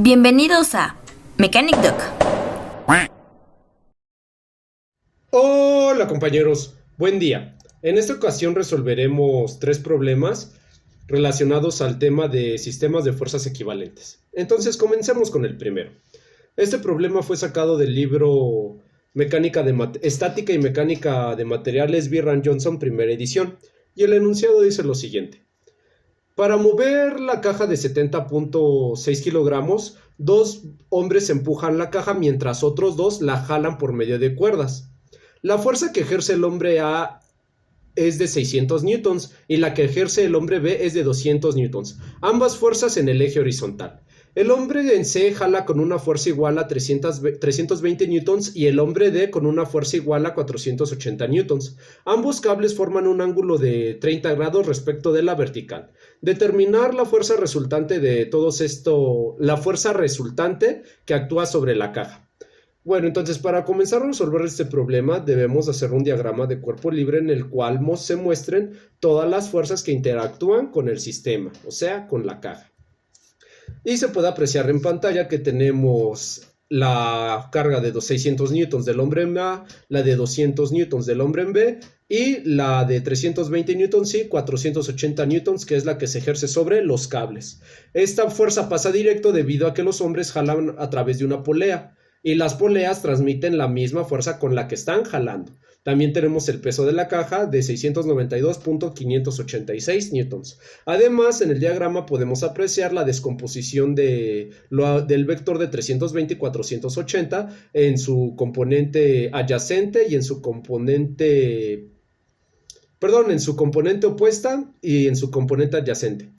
Bienvenidos a Mechanic Duck. Hola compañeros, buen día. En esta ocasión resolveremos 3 problemas relacionados al tema de sistemas de fuerzas equivalentes. Entonces comencemos con el primero. Este problema fue sacado del libro Estática y Mecánica de Materiales B. Rand Johnson, primera edición, y el enunciado dice lo siguiente. Para mover la caja de 70.6 kilogramos, 2 hombres empujan la caja mientras otros 2 la jalan por medio de cuerdas. La fuerza que ejerce el hombre A es de 600 newtons y la que ejerce el hombre B es de 200 newtons, ambas fuerzas en el eje horizontal. El hombre en C jala con una fuerza igual a 320 newtons y el hombre D con una fuerza igual a 480 newtons. Ambos cables forman un ángulo de 30 grados respecto de la vertical. Determinar la fuerza resultante de todos esto, la fuerza resultante que actúa sobre la caja. Bueno, entonces para comenzar a resolver este problema debemos hacer un diagrama de cuerpo libre en el cual se muestren todas las fuerzas que interactúan con el sistema, o sea, con la caja. Y se puede apreciar en pantalla que tenemos la carga de 600 newtons del hombre en A, la de 200 newtons del hombre en B y la de 320 newtons y 480 newtons, que es la que se ejerce sobre los cables. Esta fuerza pasa directo debido a que los hombres jalan a través de una polea y las poleas transmiten la misma fuerza con la que están jalando. También tenemos el peso de la caja de 692.586 newtons. Además, en el diagrama podemos apreciar la descomposición del vector de 320 y 480 en su componente adyacente y en su componente opuesta y en su componente adyacente.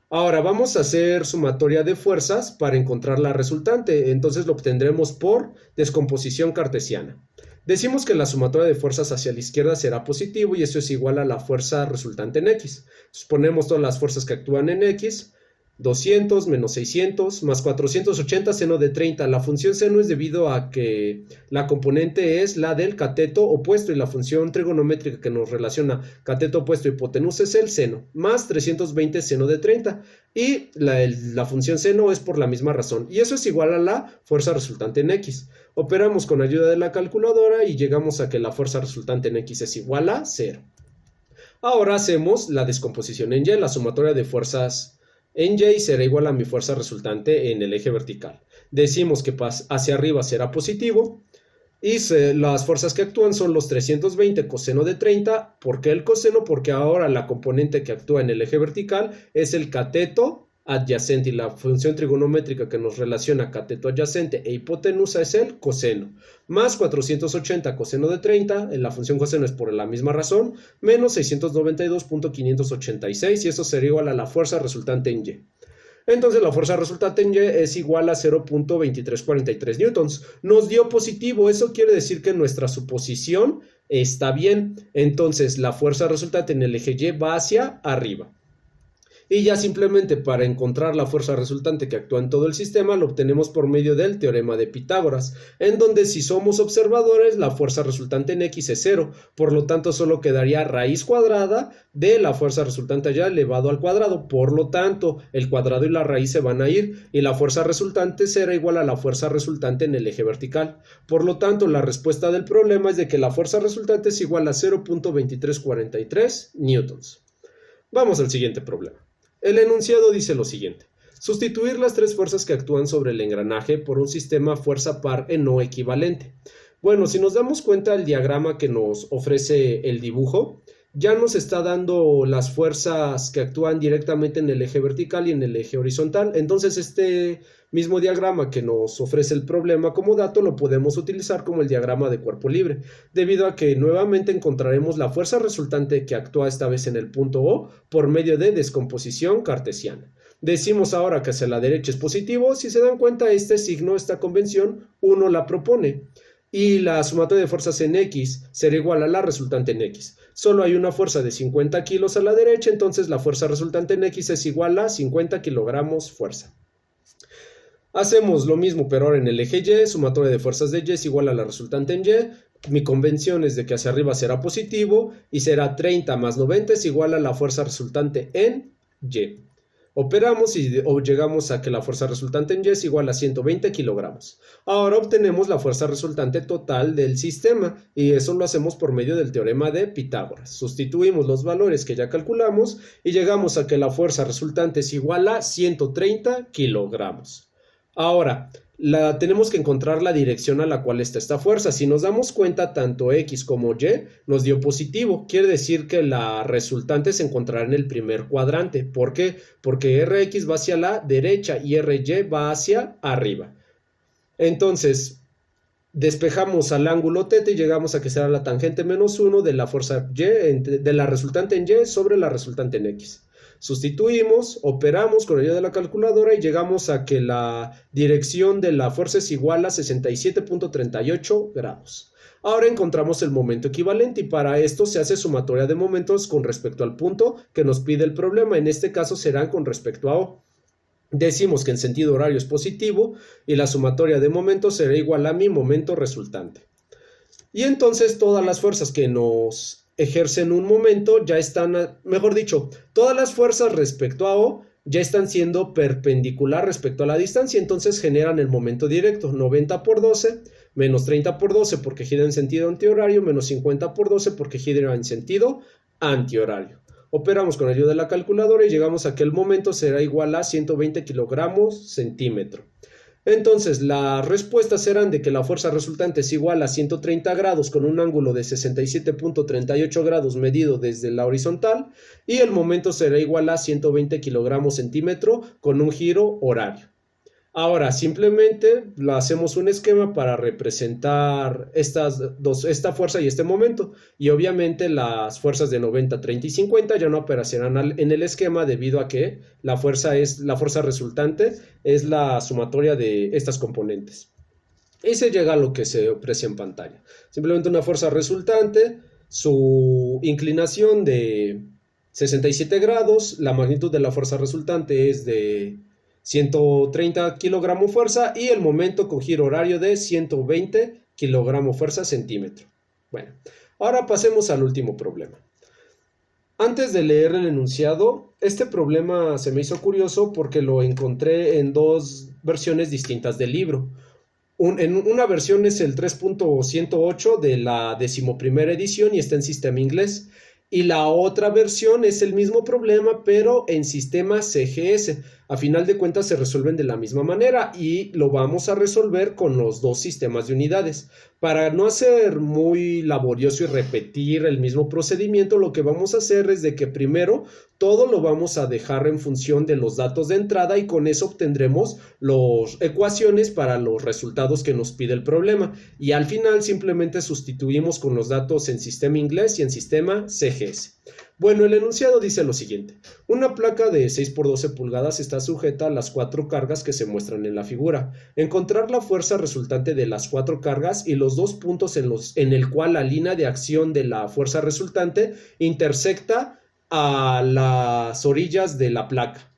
Ahora vamos a hacer sumatoria de fuerzas para encontrar la resultante, entonces lo obtendremos por descomposición cartesiana. Decimos que la sumatoria de fuerzas hacia la izquierda será positivo y eso es igual a la fuerza resultante en X. Suponemos todas las fuerzas que actúan en X, 200 menos 600 más 480 seno de 30. La función seno es debido a que la componente es la del cateto opuesto y la función trigonométrica que nos relaciona cateto opuesto y hipotenusa es el seno, más 320 seno de 30 y la función seno es por la misma razón y eso es igual a la fuerza resultante en X. Operamos con ayuda de la calculadora y llegamos a que la fuerza resultante en X es igual a 0. Ahora hacemos la descomposición en Y, la sumatoria de fuerzas en Y será igual a mi fuerza resultante en el eje vertical. Decimos que hacia arriba será positivo y las fuerzas que actúan son los 320 coseno de 30. ¿Por qué el coseno? Porque ahora la componente que actúa en el eje vertical es el cateto adyacente y la función trigonométrica que nos relaciona cateto adyacente e hipotenusa es el coseno, más 480 coseno de 30, la función coseno es por la misma razón, menos 692.586 y eso sería igual a la fuerza resultante en Y. Entonces la fuerza resultante en Y es igual a 0.2343 newtons. Nos dio positivo, eso quiere decir que nuestra suposición está bien. Entonces la fuerza resultante en el eje Y va hacia arriba. Y ya simplemente para encontrar la fuerza resultante que actúa en todo el sistema lo obtenemos por medio del teorema de Pitágoras, en donde si somos observadores la fuerza resultante en X es 0, por lo tanto solo quedaría raíz cuadrada de la fuerza resultante allá elevado al cuadrado, por lo tanto el cuadrado y la raíz se van a ir y la fuerza resultante será igual a la fuerza resultante en el eje vertical. Por lo tanto la respuesta del problema es de que la fuerza resultante es igual a 0.2343 newtons. Vamos al siguiente problema. El enunciado dice lo siguiente. Sustituir las 3 fuerzas que actúan sobre el engranaje por un sistema fuerza par no equivalente. Bueno, si nos damos cuenta el diagrama que nos ofrece el dibujo, ya nos está dando las fuerzas que actúan directamente en el eje vertical y en el eje horizontal. Entonces este mismo diagrama que nos ofrece el problema como dato lo podemos utilizar como el diagrama de cuerpo libre, debido a que nuevamente encontraremos la fuerza resultante que actúa esta vez en el punto O por medio de descomposición cartesiana. Decimos ahora que hacia la derecha es positivo. Si se dan cuenta, este signo, esta convención, uno la propone. Y la sumatoria de fuerzas en X será igual a la resultante en X. Solo hay una fuerza de 50 kilos a la derecha, entonces la fuerza resultante en X es igual a 50 kilogramos fuerza. Hacemos lo mismo, pero ahora en el eje Y, sumatoria de fuerzas de Y es igual a la resultante en Y. Mi convención es de que hacia arriba será positivo y será 30 más 90 es igual a la fuerza resultante en Y. Operamos y llegamos a que la fuerza resultante en Y es igual a 120 kilogramos. Ahora obtenemos la fuerza resultante total del sistema y eso lo hacemos por medio del teorema de Pitágoras. Sustituimos los valores que ya calculamos y llegamos a que la fuerza resultante es igual a 130 kilogramos. Ahora, tenemos que encontrar la dirección a la cual está esta fuerza. Si nos damos cuenta, tanto X como Y nos dio positivo. Quiere decir que la resultante se encontrará en el primer cuadrante. ¿Por qué? Porque Rx va hacia la derecha y Ry va hacia arriba. Entonces, despejamos al ángulo θ y llegamos a que será la tangente menos 1 de la fuerza Y, de la resultante en Y sobre la resultante en X. Sustituimos, operamos con ayuda de la calculadora y llegamos a que la dirección de la fuerza es igual a 67.38 grados. Ahora encontramos el momento equivalente y para esto se hace sumatoria de momentos con respecto al punto que nos pide el problema. En este caso serán con respecto a O. Decimos que en sentido horario es positivo y la sumatoria de momentos será igual a mi momento resultante. Y entonces todas las fuerzas que nos ejercen un momento ya están, mejor dicho, todas las fuerzas respecto a O ya están siendo perpendicular respecto a la distancia, entonces generan el momento directo, 90 por 12, menos 30 por 12 porque gira en sentido antihorario, menos 50 por 12 porque gira en sentido antihorario. Operamos con ayuda de la calculadora y llegamos a que el momento será igual a 120 kilogramos centímetro. Entonces, las respuestas serán de que la fuerza resultante es igual a 130 grados con un ángulo de 67.38 grados medido desde la horizontal y el momento será igual a 120 kilogramos centímetro con un giro horario. Ahora, simplemente lo hacemos un esquema para representar esta fuerza y este momento. Y obviamente las fuerzas de 90, 30 y 50 ya no aparecerán en el esquema debido a que la fuerza resultante es la sumatoria de estas componentes. Y se llega a lo que se aprecia en pantalla. Simplemente una fuerza resultante, su inclinación de 67 grados, la magnitud de la fuerza resultante es de 130 kilogramos fuerza y el momento con giro horario de 120 kilogramos fuerza centímetro. Bueno, ahora pasemos al último problema. Antes de leer el enunciado, este problema se me hizo curioso porque lo encontré en dos versiones distintas del libro. En una versión es el 3.108 de la 11ª edición y está en sistema inglés. Y la otra versión es el mismo problema, pero en sistema CGS. A final de cuentas se resuelven de la misma manera y lo vamos a resolver con los dos sistemas de unidades. Para no hacer muy laborioso y repetir el mismo procedimiento, lo que vamos a hacer es de que primero todo lo vamos a dejar en función de los datos de entrada y con eso obtendremos las ecuaciones para los resultados que nos pide el problema. Y al final simplemente sustituimos con los datos en sistema inglés y en sistema CGS. Bueno, el enunciado dice lo siguiente. Una placa de 6 por 12 pulgadas está sujeta a las 4 cargas que se muestran en la figura. Encontrar la fuerza resultante de las 4 cargas y los dos puntos en el cual la línea de acción de la fuerza resultante intersecta a las orillas de la placa.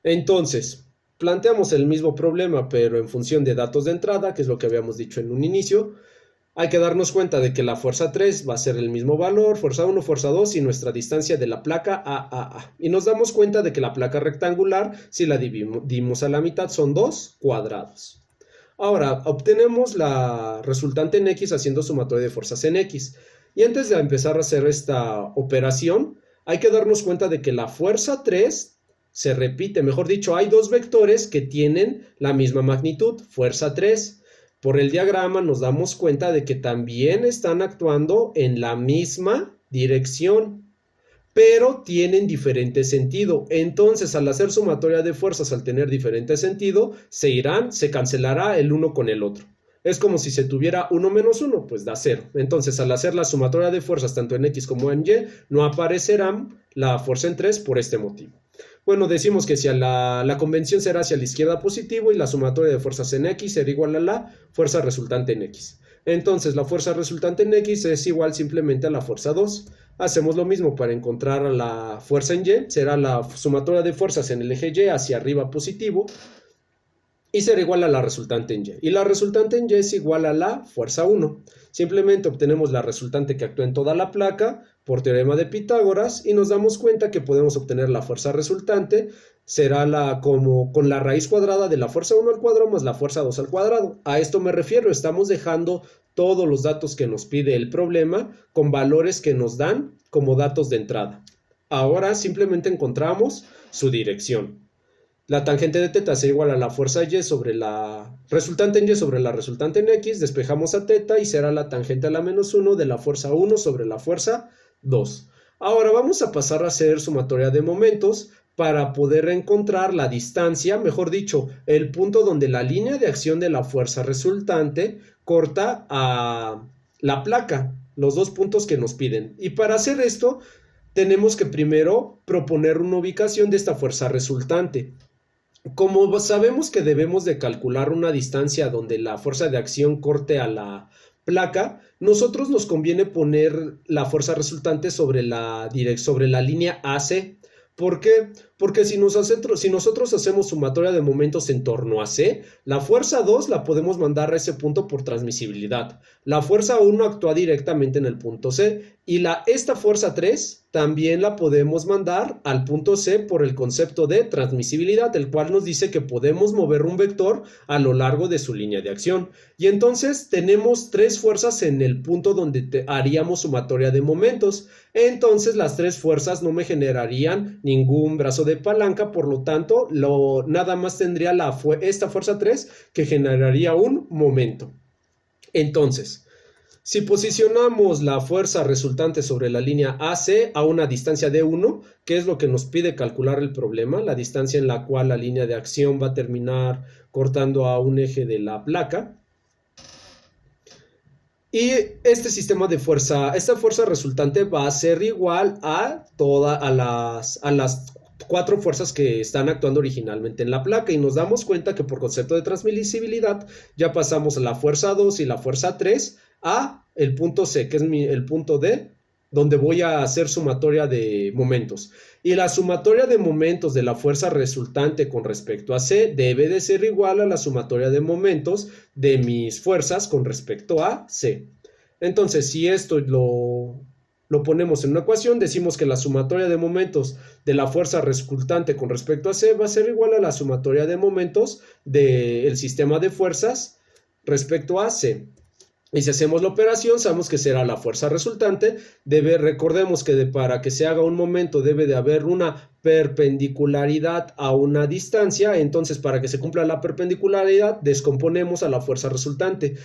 Entonces, planteamos el mismo problema, pero en función de datos de entrada, que es lo que habíamos dicho en un inicio. Hay que darnos cuenta de que la fuerza 3 va a ser el mismo valor, fuerza 1, fuerza 2 y nuestra distancia de la placa AAA. Y nos damos cuenta de que la placa rectangular, si la dividimos a la mitad, son 2 cuadrados. Ahora, obtenemos la resultante en X haciendo sumatoria de fuerzas en X. Y antes de empezar a hacer esta operación, hay que darnos cuenta de que la fuerza 3 se repite. Mejor dicho, hay dos vectores que tienen la misma magnitud, fuerza 3. Por el diagrama nos damos cuenta de que también están actuando en la misma dirección, pero tienen diferente sentido. Entonces, al hacer sumatoria de fuerzas, al tener diferente sentido, se cancelará el uno con el otro. Es como si se tuviera 1 menos 1, pues da 0. Entonces, al hacer la sumatoria de fuerzas tanto en X como en Y, no aparecerán la fuerza en 3 por este motivo. Bueno, decimos que si la convención será hacia la izquierda positivo y la sumatoria de fuerzas en X será igual a la fuerza resultante en X. Entonces, la fuerza resultante en X es igual simplemente a la fuerza 2. Hacemos lo mismo para encontrar a la fuerza en Y. Será la sumatoria de fuerzas en el eje Y hacia arriba positivo y será igual a la resultante en Y. Y la resultante en Y es igual a la fuerza 1. Simplemente obtenemos la resultante que actúa en toda la placa por teorema de Pitágoras y nos damos cuenta que podemos obtener la fuerza resultante, será como con la raíz cuadrada de la fuerza 1 al cuadrado más la fuerza 2 al cuadrado. A esto me refiero, estamos dejando todos los datos que nos pide el problema con valores que nos dan como datos de entrada. Ahora simplemente encontramos su dirección. La tangente de θ será igual a la fuerza y sobre la resultante en y sobre la resultante en x, despejamos a θ y será la tangente a la menos 1 de la fuerza 1 sobre la fuerza 2. Ahora vamos a pasar a hacer sumatoria de momentos para poder encontrar la distancia, mejor dicho, el punto donde la línea de acción de la fuerza resultante corta a la placa, los dos puntos que nos piden. Y para hacer esto, tenemos que primero proponer una ubicación de esta fuerza resultante. Como sabemos que debemos de calcular una distancia donde la fuerza de acción corte a la placa, nosotros nos conviene poner la fuerza resultante sobre la línea AC. ¿Por qué? Porque si nosotros hacemos sumatoria de momentos en torno a C, la fuerza 2 la podemos mandar a ese punto por transmisibilidad. La fuerza 1 actúa directamente en el punto C y esta fuerza 3 también la podemos mandar al punto C por el concepto de transmisibilidad, el cual nos dice que podemos mover un vector a lo largo de su línea de acción. Y entonces tenemos tres fuerzas en el punto donde haríamos sumatoria de momentos. Entonces las tres fuerzas no me generarían ningún brazo de palanca, por lo tanto, nada más tendría esta fuerza 3 que generaría un momento. Entonces, si posicionamos la fuerza resultante sobre la línea AC a una distancia de 1, que es lo que nos pide calcular el problema, la distancia en la cual la línea de acción va a terminar cortando a un eje de la placa, y este sistema de fuerza, esta fuerza resultante va a ser igual a las cuatro fuerzas que están actuando originalmente en la placa, y nos damos cuenta que por concepto de transmisibilidad ya pasamos a la fuerza 2 y la fuerza 3 a el punto C, que es el punto D, donde voy a hacer sumatoria de momentos. Y la sumatoria de momentos de la fuerza resultante con respecto a C debe de ser igual a la sumatoria de momentos de mis fuerzas con respecto a C. Entonces, si esto lo ponemos en una ecuación, decimos que la sumatoria de momentos de la fuerza resultante con respecto a C va a ser igual a la sumatoria de momentos del sistema de fuerzas respecto a C. Y si hacemos la operación, sabemos que será la fuerza resultante. Recordemos que para que se haga un momento debe de haber una perpendicularidad a una distancia. Entonces, para que se cumpla la perpendicularidad, descomponemos a la fuerza resultante.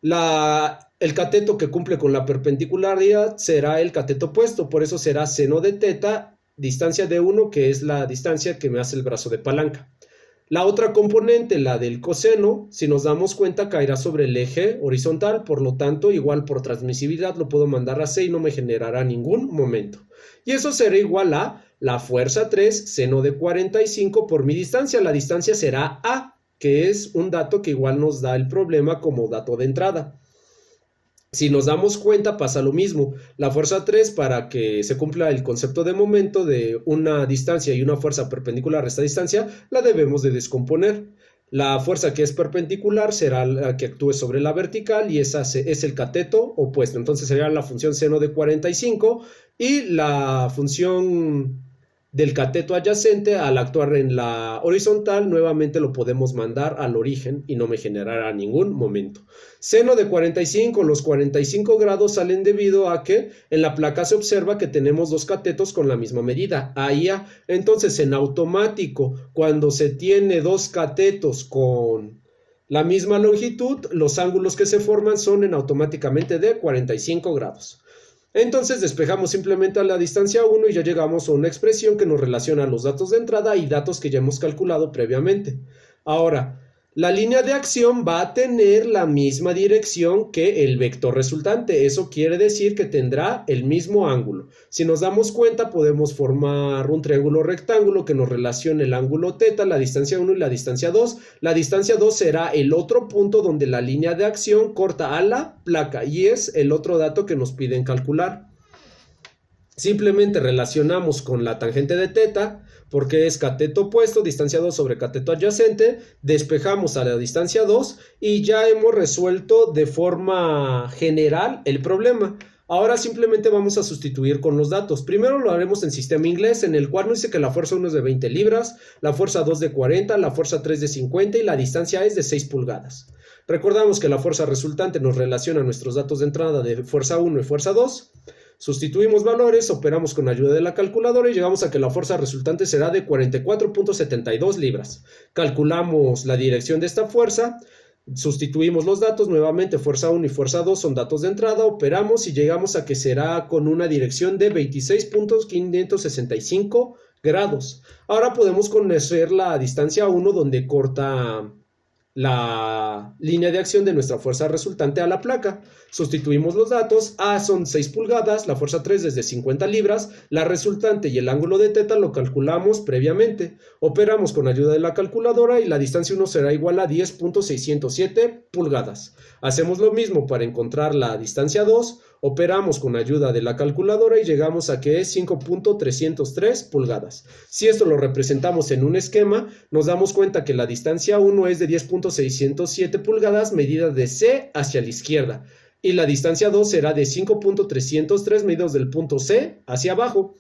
El cateto que cumple con la perpendicularidad será el cateto opuesto, por eso será seno de θ, distancia de 1, que es la distancia que me hace el brazo de palanca. La otra componente, la del coseno, si nos damos cuenta, caerá sobre el eje horizontal, por lo tanto, igual por transmisibilidad lo puedo mandar a C y no me generará ningún momento. Y eso será igual a la fuerza 3, seno de 45 por mi distancia. La distancia será A, que es un dato que igual nos da el problema como dato de entrada. Si nos damos cuenta, pasa lo mismo. La fuerza 3, para que se cumpla el concepto de momento de una distancia y una fuerza perpendicular a esta distancia, la debemos de descomponer. La fuerza que es perpendicular será la que actúe sobre la vertical y esa es el cateto opuesto. Entonces sería la función seno de 45 y la función del cateto adyacente al actuar en la horizontal nuevamente lo podemos mandar al origen y no me generará ningún momento. Seno de 45, los 45 grados salen debido a que en la placa se observa que tenemos dos catetos con la misma medida, A y A. Entonces en automático, cuando se tiene dos catetos con la misma longitud, los ángulos que se forman son automáticamente de 45 grados. Entonces despejamos simplemente a la distancia 1 y ya llegamos a una expresión que nos relaciona los datos de entrada y datos que ya hemos calculado previamente. Ahora, la línea de acción va a tener la misma dirección que el vector resultante. Eso quiere decir que tendrá el mismo ángulo. Si nos damos cuenta, podemos formar un triángulo rectángulo que nos relacione el ángulo θ, la distancia 1 y la distancia 2. La distancia 2 será el otro punto donde la línea de acción corta a la placa y es el otro dato que nos piden calcular. Simplemente relacionamos con la tangente de θ, porque es cateto opuesto, distancia 2 sobre cateto adyacente, despejamos a la distancia 2 y ya hemos resuelto de forma general el problema. Ahora simplemente vamos a sustituir con los datos. Primero lo haremos en sistema inglés, en el cual nos dice que la fuerza 1 es de 20 libras, la fuerza 2 de 40, la fuerza 3 de 50 y la distancia es de 6 pulgadas. Recordamos que la fuerza resultante nos relaciona nuestros datos de entrada de fuerza 1 y fuerza 2. Sustituimos valores, operamos con ayuda de la calculadora y llegamos a que la fuerza resultante será de 44.72 libras. Calculamos la dirección de esta fuerza, sustituimos los datos, nuevamente fuerza 1 y fuerza 2 son datos de entrada, operamos y llegamos a que será con una dirección de 26.565 grados. Ahora podemos conocer la distancia 1 donde corta la línea de acción de nuestra fuerza resultante a la placa. Sustituimos los datos, A son 6 pulgadas, la fuerza 3 es de 50 libras, la resultante y el ángulo de θ lo calculamos previamente. Operamos con ayuda de la calculadora y la distancia 1 será igual a 10.607 pulgadas. Hacemos lo mismo para encontrar la distancia 2, operamos con ayuda de la calculadora y llegamos a que es 5.303 pulgadas. Si esto lo representamos en un esquema, nos damos cuenta que la distancia 1 es de 10.607 pulgadas medida de C hacia la izquierda y la distancia 2 será de 5.303 medidos del punto C hacia abajo,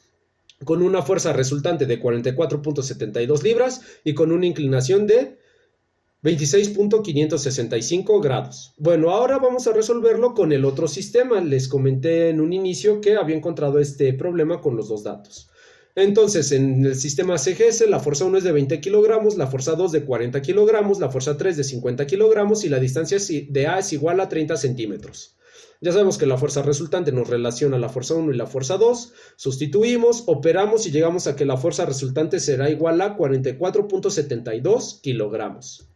con una fuerza resultante de 44.72 libras y con una inclinación de 26.565 grados. Bueno, ahora vamos a resolverlo con el otro sistema. Les comenté en un inicio que había encontrado este problema con los dos datos. Entonces, en el sistema CGS, la fuerza 1 es de 20 kilogramos, la fuerza 2 de 40 kilogramos, la fuerza 3 de 50 kilogramos y la distancia de A es igual a 30 centímetros. Ya sabemos que la fuerza resultante nos relaciona la fuerza 1 y la fuerza 2, sustituimos, operamos y llegamos a que la fuerza resultante será igual a 44.72 kilogramos.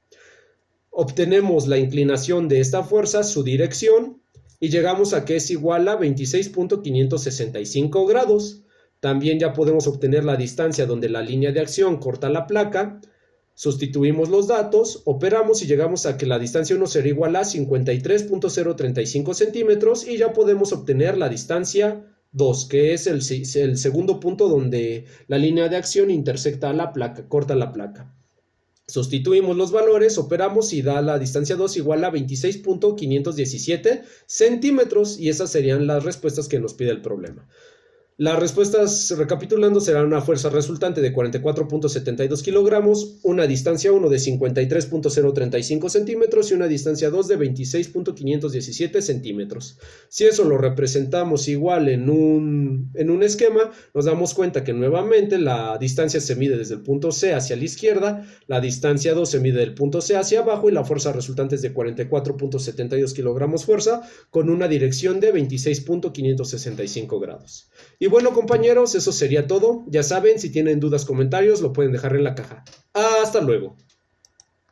Obtenemos la inclinación de esta fuerza, su dirección, y llegamos a que es igual a 26.565 grados. También ya podemos obtener la distancia donde la línea de acción corta la placa, sustituimos los datos, operamos y llegamos a que la distancia 1 será igual a 53.035 centímetros y ya podemos obtener la distancia 2, que es el segundo punto donde la línea de acción intersecta a la placa, corta la placa. Sustituimos los valores, operamos y da la distancia 2 igual a 26.517 centímetros y esas serían las respuestas que nos pide el problema. Las respuestas, recapitulando, serán una fuerza resultante de 44.72 kilogramos, una distancia 1 de 53.035 centímetros y una distancia 2 de 26.517 centímetros. Si eso lo representamos igual en un esquema, nos damos cuenta que nuevamente la distancia se mide desde el punto C hacia la izquierda, la distancia 2 se mide del punto C hacia abajo y la fuerza resultante es de 44.72 kilogramos fuerza con una dirección de 26.565 grados. Y bueno, compañeros, eso sería todo. Ya saben, si tienen dudas, comentarios, lo pueden dejar en la caja. Hasta luego.